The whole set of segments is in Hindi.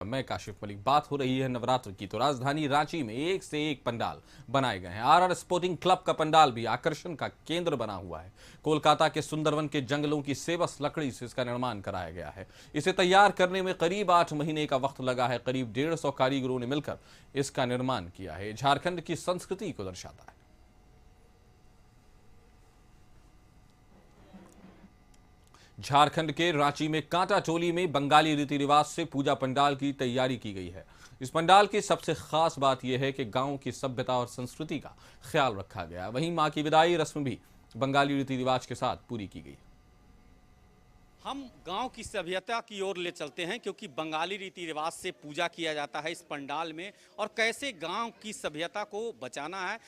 मैं काशिफ मलिक। बात हो रही है नवरात्र की, तो राजधानी रांची में एक से एक पंडाल बनाए गए हैं। आरआर स्पोर्टिंग क्लब का पंडाल भी आकर्षण का केंद्र बना हुआ है। कोलकाता के सुंदरवन के जंगलों की सेवस लकड़ी से इसका निर्माण कराया गया है। इसे तैयार करने में करीब 8 महीने का वक्त लगा है। करीब 150 कारीगरों ने मिलकर इसका निर्माण किया है। झारखंड की संस्कृति को दर्शाता है। झारखंड के रांची में कांटा टोली में बंगाली रीति रिवाज से पूजा पंडाल की तैयारी की गई है। इस पंडाल की सबसे खास बात यह है कि गांव की सभ्यता और संस्कृति का ख्याल रखा गया। वहीं मां की विदाई रस्म भी बंगाली रीति रिवाज के साथ पूरी की गई। हम गांव की सभ्यता की ओर ले चलते हैं, क्योंकि बंगाली रीति रिवाज से पूजा किया जाता है इस पंडाल में, और कैसे गांव की सभ्यता को बचाना है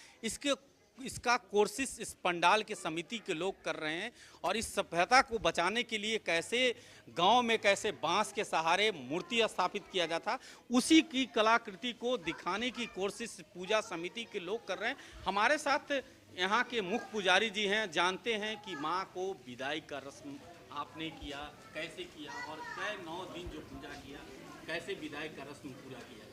इसका कोशिश इस पंडाल के समिति के लोग कर रहे हैं। और इस सभ्यता को बचाने के लिए कैसे गांव में कैसे बांस के सहारे मूर्ति स्थापित किया जाता, उसी की कलाकृति को दिखाने की कोशिश पूजा समिति के लोग कर रहे हैं। हमारे साथ यहाँ के मुख्य पुजारी जी हैं। जानते हैं कि माँ को विदाई का रस्म आपने किया, कैसे किया, और 9 दिन जो पूजा किया, कैसे विदाई का रस्म पूरा किया जाता है।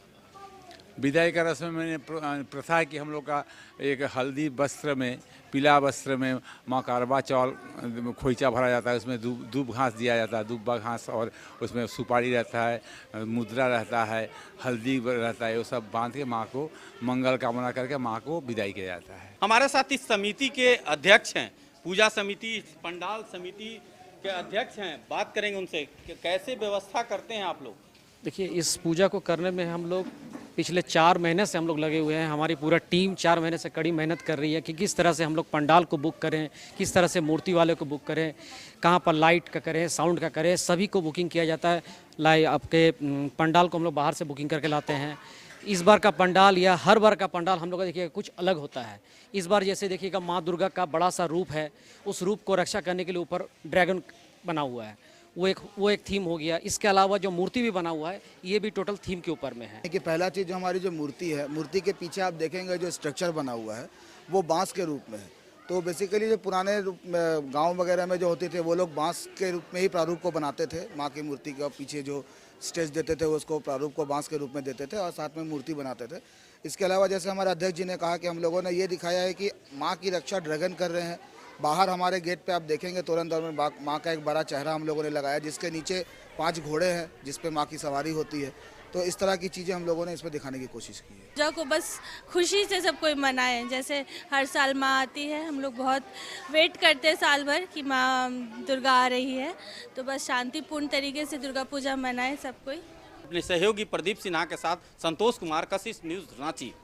विदाई का रस्म में प्रथा है कि हम लोग का एक हल्दी वस्त्र में, पीला वस्त्र में माँ का अरबा चावल खोइचा भरा जाता है। उसमें दूब घास दिया जाता है, दूबा घास, और उसमें सुपारी रहता है, मुद्रा रहता है, हल्दी रहता है। वो सब बांध के माँ को मंगल कामना करके माँ को विदाई किया जाता है। हमारे साथ इस समिति के अध्यक्ष हैं, पूजा समिति, पंडाल समिति के अध्यक्ष हैं। बात करेंगे उनसे कि कैसे व्यवस्था करते हैं आप लोग। देखिए, इस पूजा को करने में हम लोग पिछले 4 महीने से हम लोग लगे हुए हैं। हमारी पूरा टीम 4 महीने से कड़ी मेहनत कर रही है कि किस तरह से हम लोग पंडाल को बुक करें, किस तरह से मूर्ति वाले को बुक करें, कहाँ पर लाइट का करें, साउंड का करें, सभी को बुकिंग किया जाता है। आपके पंडाल को हम लोग बाहर से बुकिंग करके लाते हैं। इस बार का पंडाल या हर बार का पंडाल हम लोग का देखिएगा कुछ अलग होता है। इस बार जैसे देखिएगा माँ दुर्गा का बड़ा सा रूप है, उस रूप को रक्षा करने के लिए ऊपर ड्रैगन बना हुआ है, वो एक थीम हो गया। इसके अलावा जो मूर्ति भी बना हुआ है, ये भी टोटल थीम के ऊपर में है। कि पहला चीज़ जो हमारी जो मूर्ति है, मूर्ति के पीछे आप देखेंगे जो स्ट्रक्चर बना हुआ है वो बांस के रूप में है। तो बेसिकली जो पुराने रूप में गाँव वगैरह में जो होते थे, वो लोग बांस के रूप में ही प्रारूप को बनाते थे। माँ की मूर्ति के पीछे जो स्टेज देते थे उसको प्रारूप को बांस के रूप में देते थे और साथ में मूर्ति बनाते थे। इसके अलावा जैसे हमारे अध्यक्ष जी ने कहा कि हम लोगों ने ये दिखाया है कि माँ की रक्षा ड्रैगन कर रहे हैं। बाहर हमारे गेट पे आप देखेंगे तोरण दर में माँ का एक बड़ा चेहरा हम लोगों ने लगाया, जिसके नीचे 5 घोड़े हैं जिस पे माँ की सवारी होती है। तो इस तरह की चीज़ें हम लोगों ने इसमें दिखाने की कोशिश की है। पूजा को बस खुशी से सब कोई मनाए। जैसे हर साल माँ आती है, हम लोग बहुत वेट करते हैं साल भर कि माँ दुर्गा आ रही है, तो बस शांतिपूर्ण तरीके से दुर्गा पूजा मनाए सब कोई। अपने सहयोगी प्रदीप सिन्हा के साथ संतोष कुमार, कशिश न्यूज़ रांची।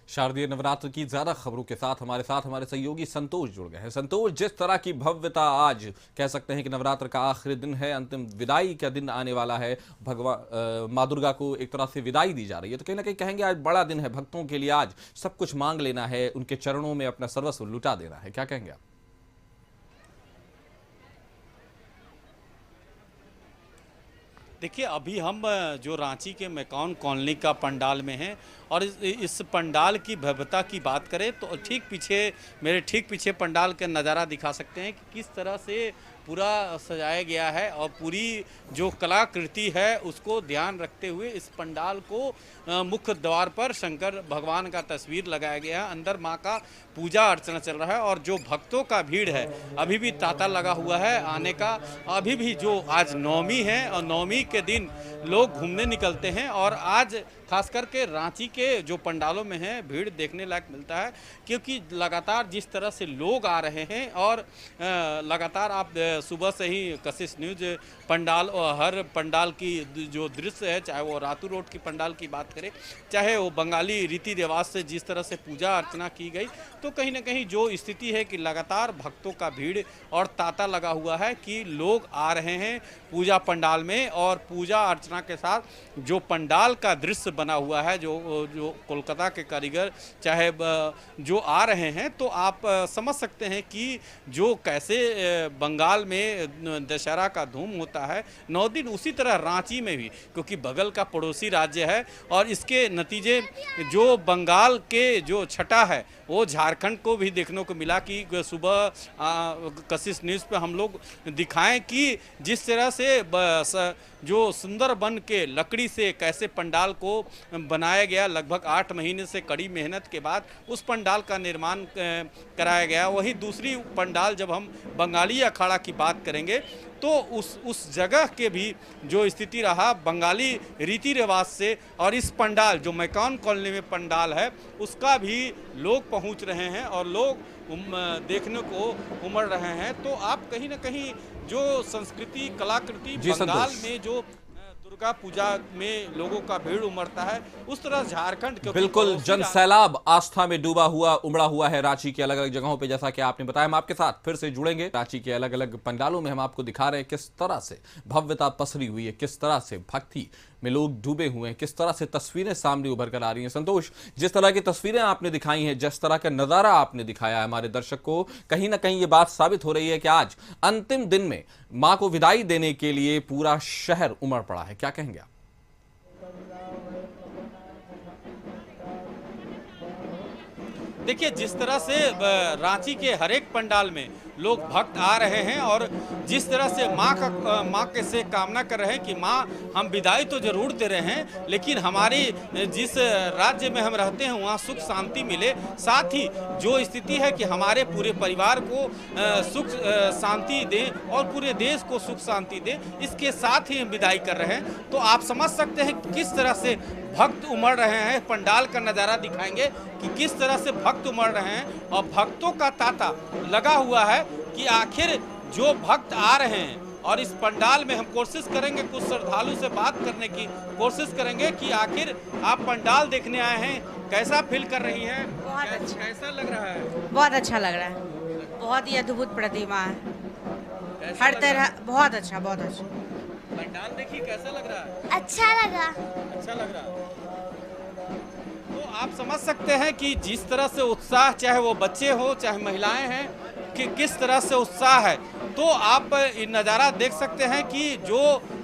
शारदीय नवरात्र की ज्यादा खबरों के साथ हमारे सहयोगी संतोष जुड़ गए हैं। संतोष, जिस तरह की भव्यता, आज कह सकते हैं कि नवरात्र का आखिरी दिन है, अंतिम विदाई का दिन आने वाला है, भगवान माँ दुर्गा को एक तरह से विदाई दी जा रही है, तो कहीं ना कहीं कहेंगे आज बड़ा दिन है भक्तों के लिए। आज सब कुछ मांग लेना है, उनके चरणों में अपना सर्वस्व लुटा देना है, क्या कहेंगे आप? देखिए, अभी हम जो रांची के मैकॉन कॉलोनी का पंडाल में हैं, और इस पंडाल की भव्यता की बात करें तो मेरे ठीक पीछे पंडाल का नज़ारा दिखा सकते हैं कि किस तरह से पूरा सजाया गया है। और पूरी जो कलाकृति है उसको ध्यान रखते हुए इस पंडाल को मुख्य द्वार पर शंकर भगवान का तस्वीर लगाया गया है। अंदर माँ का पूजा अर्चना चल रहा है, और जो भक्तों का भीड़ है अभी भी तांता लगा हुआ है आने का। अभी भी जो आज नवमी है, और नवमी के दिन लोग घूमने निकलते हैं, और आज खास करके रांची के जो पंडालों में है भीड़ देखने लायक मिलता है, क्योंकि लगातार जिस तरह से लोग आ रहे हैं, और लगातार आप सुबह से ही कशिश न्यूज़ पंडाल और हर पंडाल की जो दृश्य है, चाहे वो रातू रोड की पंडाल की बात करें, चाहे वो बंगाली रीति रिवाज से जिस तरह से पूजा अर्चना की गई, तो कहीं ना कहीं जो स्थिति है कि लगातार भक्तों का भीड़ और तांता लगा हुआ है कि लोग आ रहे हैं पूजा पंडाल में। और पूजा अर्चना के साथ जो पंडाल का दृश्य बना हुआ है, जो कोलकाता के कारीगर चाहे जो आ रहे हैं, तो आप समझ सकते हैं कि जो कैसे बंगाल पंडाल में दशहरा का धूम होता है 9 दिन, उसी तरह रांची में भी, क्योंकि बगल का पड़ोसी राज्य है और इसके नतीजे जो बंगाल के जो छटा है वो झारखंड को भी देखने को मिला कि सुबह कशिश न्यूज़ पे हम लोग दिखाएं कि जिस तरह से जो सुंदरबन के लकड़ी से कैसे पंडाल को बनाया गया, लगभग 8 महीने से कड़ी मेहनत के बाद उस पंडाल का निर्माण कराया गया। वही दूसरी पंडाल जब हम बंगाली अखाड़ा की बात करेंगे तो उस जगह के भी जो स्थिति रहा बंगाली रीति रिवाज से, और इस पंडाल जो मैकान कॉलोनी में पंडाल है उसका भी लोग पहुंच रहे हैं और लोग देखने को उमड़ रहे हैं। तो आप कहीं ना कहीं जो संस्कृति कलाकृति बंगाल में जो दुर्गा पूजा में लोगों का भीड़ उमड़ता है, उस तरह झारखंड बिल्कुल जन सैलाब आस्था में डूबा हुआ उमड़ा हुआ है रांची की अलग अलग जगहों पे, जैसा कि आपने बताया। हम आपके साथ फिर से जुड़ेंगे। रांची के अलग अलग पंडालों में हम आपको दिखा रहे हैं किस तरह से भव्यता पसरी हुई है, किस तरह से भक्ति में लोग डूबे हुए हैं, किस तरह से तस्वीरें सामने उभर कर आ रही हैं। संतोष, जिस तरह की तस्वीरें आपने दिखाई हैं, जिस तरह का नज़ारा आपने दिखाया है हमारे दर्शक को, कहीं ना कहीं ये बात साबित हो रही है कि आज अंतिम दिन में मां को विदाई देने के लिए पूरा शहर उमड़ पड़ा है। क्या कहेंगे आप? देखिए, जिस तरह से रांची के हर एक पंडाल में लोग भक्त आ रहे हैं और जिस तरह से माँ के से कामना कर रहे हैं कि माँ हम विदाई तो जरूर दे रहे हैं, लेकिन हमारी जिस राज्य में हम रहते हैं वहाँ सुख शांति मिले, साथ ही जो स्थिति है कि हमारे पूरे परिवार को सुख शांति दें और पूरे देश को सुख शांति दें, इसके साथ ही हम विदाई कर रहे हैं। तो आप समझ सकते हैं किस तरह से भक्त उमड़ रहे हैं। पंडाल का नज़ारा दिखाएंगे कि किस तरह से भक्त उमड़ रहे हैं और भक्तों का तांता लगा हुआ है कि आखिर जो भक्त आ रहे हैं। और इस पंडाल में हम कोशिश करेंगे, कुछ श्रद्धालु से बात करने की कोशिश करेंगे कि आखिर आप पंडाल देखने आए हैं, कैसा फील कर रही हैं? बहुत अच्छा, कैसा लग रहा है? बहुत अच्छा लग रहा है, बहुत ही अद्भुत प्रतिमा है, हर तरह बहुत अच्छा, बहुत अच्छा। पंडाल देखिए कैसा लग रहा है? अच्छा लगा। अच्छा लग रहा है। तो आप समझ सकते हैं कि जिस तरह से उत्साह, चाहे वो बच्चे हो चाहे महिलाएं हैं, कि किस तरह से उत्साह है। तो आप नज़ारा देख सकते हैं कि जो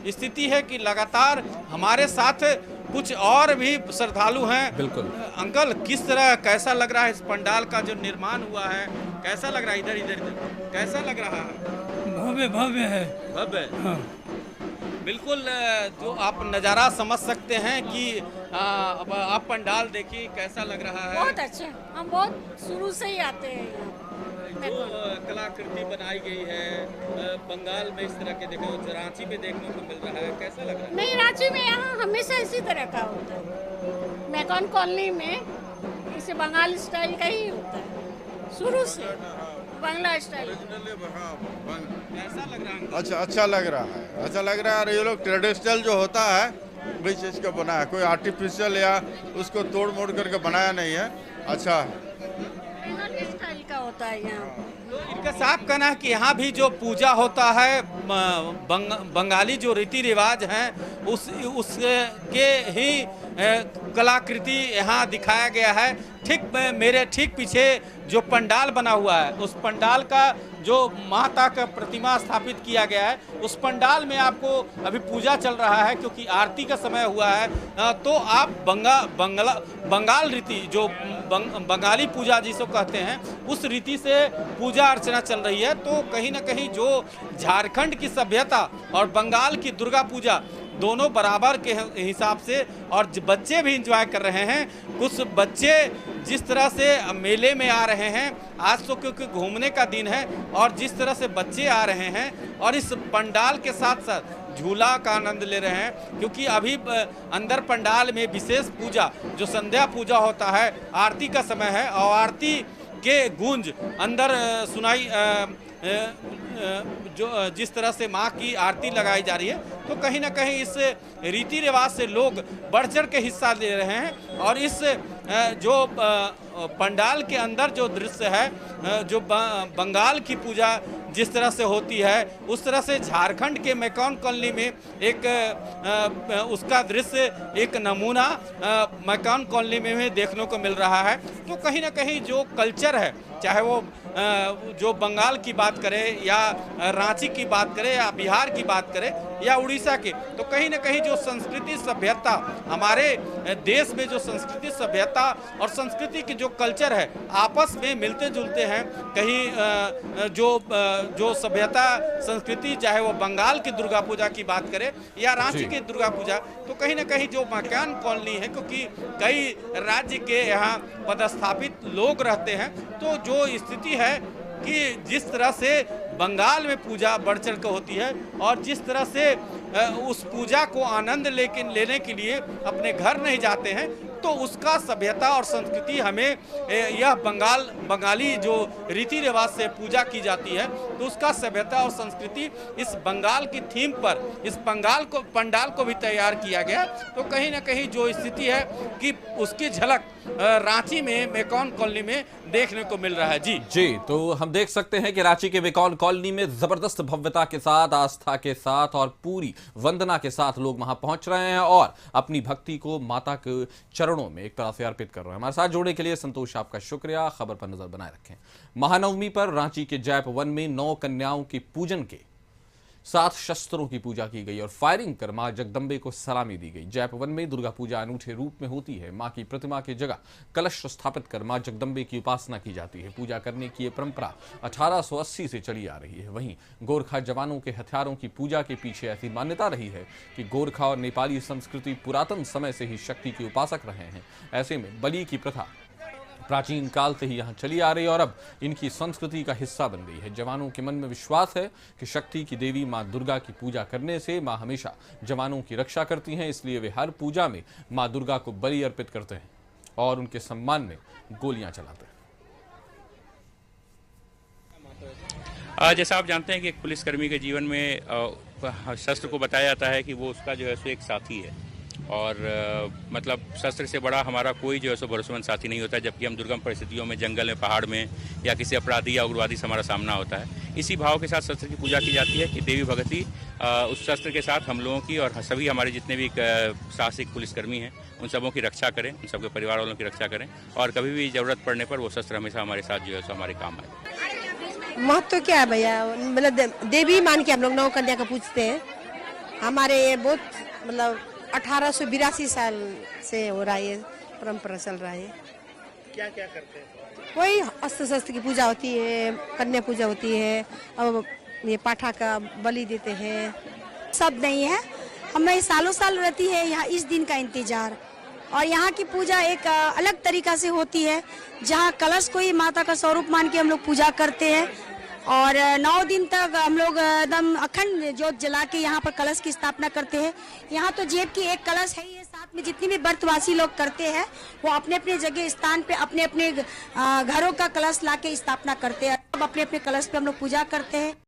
स्थिति है कि लगातार हमारे साथ कुछ और भी श्रद्धालु हैं। बिल्कुल अंकल, किस तरह कैसा लग रहा है इस पंडाल का जो निर्माण हुआ है, कैसा लग रहा है? इधर इधर इधर कैसा लग रहा है? भव्य भव्य है। भव्य, हाँ। बिल्कुल। जो आप नज़ारा समझ सकते हैं कि अब आप पंडाल देखिए कैसा लग रहा है। बहुत अच्छा, हम बहुत शुरू से ही आते हैं। जो कलाकृति बनाई गई है बंगाल में, इस तरह के देखो रांची में देखने को मिल रहा है, कैसा लग रहा है? नहीं, रांची में यहाँ हमेशा इसी तरह का होता है। मैकान कॉलोनी में इसे बंगाल स्टाइल का ही होता है, शुरू से बांग्ला स्टाइल। कैसा लग रहा है? अच्छा लग रहा है, अच्छा लग रहा है। और ये लोग ट्रेडिशनल जो होता है वही चीज़ का बना है, कोई आर्टिफिशियल या उसको तोड़ मोड़ करके बनाया नहीं है, अच्छा है। स्टाइल का होता है यहाँ। तो इनका साफ कहना है कि यहाँ भी जो पूजा होता है बंगाली जो रीति रिवाज हैं उसके ही कलाकृति यहाँ दिखाया गया है। मेरे ठीक पीछे जो पंडाल बना हुआ है, उस पंडाल का जो माता का प्रतिमा स्थापित किया गया है, उस पंडाल में आपको अभी पूजा चल रहा है क्योंकि आरती का समय हुआ है। तो आप बंगाल रीति जो बंगाली पूजा जिसको कहते हैं, उस रीति से पूजा अर्चना चल रही है। तो कहीं ना कहीं जो झारखंड की सभ्यता और बंगाल की दुर्गा पूजा दोनों बराबर के हिसाब से, और बच्चे भी एंजॉय कर रहे हैं। कुछ बच्चे जिस तरह से मेले में आ रहे हैं, आज तो क्योंकि घूमने का दिन है, और जिस तरह से बच्चे आ रहे हैं और इस पंडाल के साथ साथ झूला का आनंद ले रहे हैं, क्योंकि अभी अंदर पंडाल में विशेष पूजा जो संध्या पूजा होता है, आरती का समय है और आरती के गूंज अंदर सुनाई जो जिस तरह से माँ की आरती लगाई जा रही है। तो कहीं ना कहीं इस रीति रिवाज से लोग बढ़ चढ़ के हिस्सा ले रहे हैं। और इस जो पंडाल के अंदर जो दृश्य है, जो बंगाल की पूजा जिस तरह से होती है, उस तरह से झारखंड के मैकान कॉलोनी में एक उसका दृश्य, एक नमूना मैकान कॉलोनी में देखने को मिल रहा है। तो कहीं ना कहीं जो कल्चर है चाहे वो जो बंगाल की बात करें या रांची की बात करें या बिहार की बात करें या उड़ीसा के, तो कहीं ना कहीं जो संस्कृति सभ्यता हमारे देश में, जो संस्कृति सभ्यता और संस्कृति की जो कल्चर है आपस में मिलते जुलते हैं। कहीं जो सभ्यता संस्कृति, चाहे वो बंगाल की दुर्गा पूजा की बात करें या रांची की दुर्गा पूजा, तो कहीं ना कहीं जो मकान कॉलोनी है, क्योंकि कई राज्य के यहाँ पदस्थापित लोग रहते हैं, तो जो स्थिति है कि जिस तरह से बंगाल में पूजा बढ़ चढ़ कर होती है और जिस तरह से उस पूजा को आनंद लेने के लिए अपने घर नहीं जाते हैं, तो उसका सभ्यता और संस्कृति हमें यह बंगाली जो रीति रिवाज से पूजा की जाती है, तो उसका सभ्यता और संस्कृति इस बंगाल की थीम पर इस पंडाल को भी तैयार किया गया। तो कहीं ना कहीं जो स्थिति है कि उसकी झलक रांची में मेकॉन कॉलोनी में देखने को मिल रहा है। जी, तो हम देख सकते हैं कि रांची के मेकॉन कॉलोनी में जबरदस्त भव्यता के साथ, आस्था के साथ और पूरी वंदना के साथ लोग वहां पहुंच रहे हैं और अपनी भक्ति को माता के चरणों में एक तरह से अर्पित कर रहे हैं। हमारे साथ जुड़ने के लिए संतोष, आपका शुक्रिया। खबर पर नजर बनाए रखें। महानवमी पर रांची के जैप वन में 9 कन्याओं के पूजन के 7 शस्त्रों की पूजा की गई और फायरिंग कर मां जगदम्बे को सलामी दी गई। जैप वन में दुर्गा पूजा अनूठे रूप में होती है। मां की प्रतिमा की जगह कलश स्थापित कर मां जगदम्बे की उपासना की जाती है। पूजा करने की यह परंपरा 1880 से चली आ रही है। वहीं गोरखा जवानों के हथियारों की पूजा के पीछे ऐसी मान्यता रही है कि गोरखा और नेपाली संस्कृति पुरातन समय से ही शक्ति के उपासक रहे हैं। ऐसे में बलि की प्रथा प्राचीन काल से ही यहाँ चली आ रही है और अब इनकी संस्कृति का हिस्सा बन गई है। जवानों के मन में विश्वास है कि शक्ति की देवी मां दुर्गा की पूजा करने से मां हमेशा जवानों की रक्षा करती हैं, इसलिए वे हर पूजा में मां दुर्गा को बलि अर्पित करते हैं और उनके सम्मान में गोलियां चलाते हैं। जैसा आप जानते हैं कि एक पुलिसकर्मी के जीवन में शस्त्र को बताया जाता है कि वो उसका जो है सो एक साथी है और मतलब शस्त्र से बड़ा हमारा कोई जो है सो भरोसेमंद साथी नहीं होता, जबकि हम दुर्गम परिस्थितियों में, जंगल में, पहाड़ में या किसी अपराधी या उग्रवादी से हमारा सामना होता है। इसी भाव के साथ शस्त्र की पूजा की जाती है कि देवी भगवती उस शस्त्र के साथ हम लोगों की और सभी हमारे जितने भी साहसिक पुलिसकर्मी हैं उन सबों की रक्षा करें, उन सबके परिवार वालों की रक्षा करें और कभी भी ज़रूरत पड़ने पर वो शस्त्र हमेशा हमारे साथ जो है सो हमारे काम आए। महत्व क्या है भैया, मतलब देवी मान के हम लोग 9 कन्या को पूछते हैं। हमारे ये बहुत मतलब 1882 साल से हो रहा है, ये परंपरा चल रहा है। क्या क्या करते हैं? वही अस्त्र शस्त्र की पूजा होती है, कन्या पूजा होती है, अब ये पाठा का बलि देते हैं। सब नहीं है, हमें सालों साल रहती है यहाँ इस दिन का इंतजार। और यहाँ की पूजा एक अलग तरीका से होती है, जहाँ कलश को ही माता का स्वरूप मान के हम लोग पूजा करते हैं और 9 दिन तक हम लोग एकदम अखंड ज्योत जला के यहाँ पर कलश की स्थापना करते हैं। यहाँ तो जेब की एक कलश है, ये साथ में जितनी भी व्रतवासी लोग करते हैं वो अपने अपने जगह स्थान पे अपने अपने घरों का कलश ला के स्थापना करते हैं। अब अपने अपने कलश पे हम लोग पूजा करते हैं।